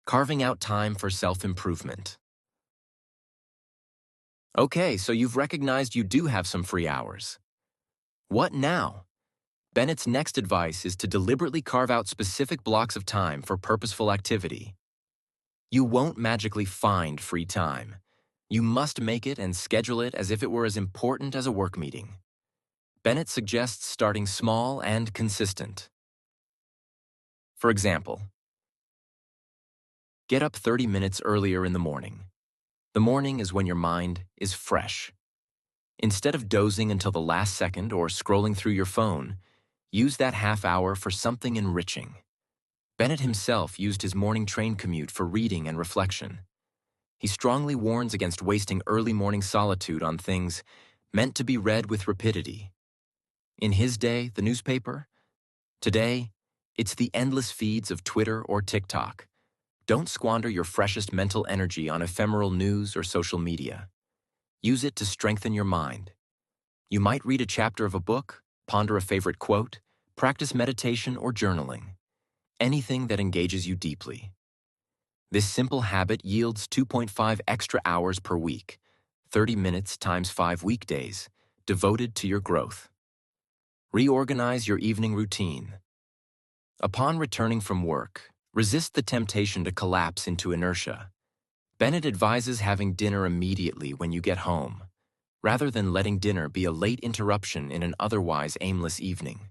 Carving out time for self-improvement. Okay, so you've recognized you do have some free hours. What now? Bennett's next advice is to deliberately carve out specific blocks of time for purposeful activity. You won't magically find free time. You must make it and schedule it as if it were as important as a work meeting. Bennett suggests starting small and consistent. For example, get up 30 minutes earlier in the morning. The morning is when your mind is fresh. Instead of dozing until the last second or scrolling through your phone, use that half hour for something enriching. Bennett himself used his morning train commute for reading and reflection. He strongly warns against wasting early morning solitude on things meant to be read with rapidity. In his day, the newspaper. Today, it's the endless feeds of Twitter or TikTok. Don't squander your freshest mental energy on ephemeral news or social media. Use it to strengthen your mind. You might read a chapter of a book, ponder a favorite quote, practice meditation or journaling. Anything that engages you deeply. This simple habit yields 2.5 extra hours per week, 30 minutes times 5 weekdays, devoted to your growth. Reorganize your evening routine. Upon returning from work, resist the temptation to collapse into inertia. Bennett advises having dinner immediately when you get home, rather than letting dinner be a late interruption in an otherwise aimless evening.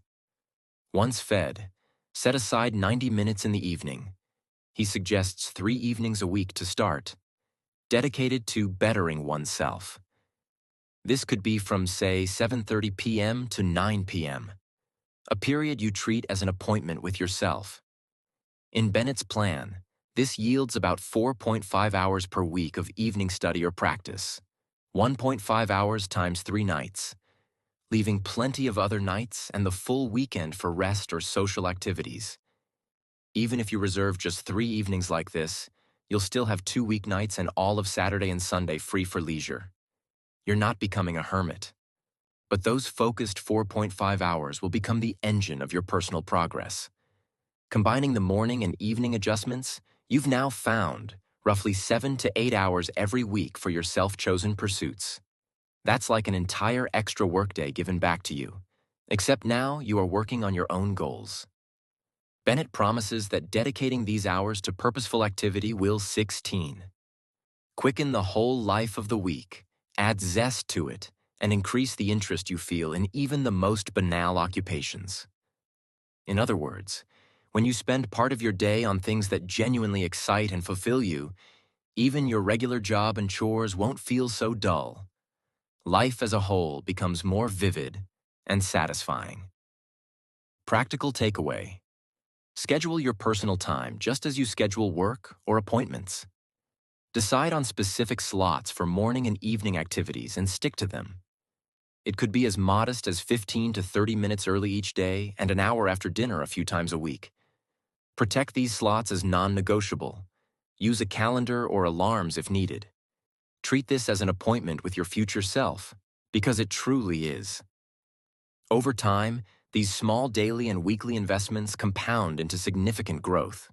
Once fed, set aside 90 minutes in the evening. He suggests 3 evenings a week to start, dedicated to bettering oneself. This could be from, say, 7:30 p.m. to 9 p.m., a period you treat as an appointment with yourself. In Bennett's plan, this yields about 4.5 hours per week of evening study or practice, 1.5 hours times 3 nights, leaving plenty of other nights and the full weekend for rest or social activities. Even if you reserve just 3 evenings like this, you'll still have 2 weeknights and all of Saturday and Sunday free for leisure. You're not becoming a hermit. But those focused 4.5 hours will become the engine of your personal progress. Combining the morning and evening adjustments, you've now found roughly 7 to 8 hours every week for your self-chosen pursuits. That's like an entire extra workday given back to you, except now you are working on your own goals. Bennett promises that dedicating these hours to purposeful activity will 16. Quicken the whole life of the week, add zest to it, and increase the interest you feel in even the most banal occupations. In other words, when you spend part of your day on things that genuinely excite and fulfill you, even your regular job and chores won't feel so dull. Life as a whole becomes more vivid and satisfying. Practical takeaway. Schedule your personal time just as you schedule work or appointments. Decide on specific slots for morning and evening activities and stick to them. It could be as modest as 15 to 30 minutes early each day and an hour after dinner a few times a week. Protect these slots as non-negotiable. Use a calendar or alarms if needed. Treat this as an appointment with your future self, because it truly is. Over time, these small daily and weekly investments compound into significant growth.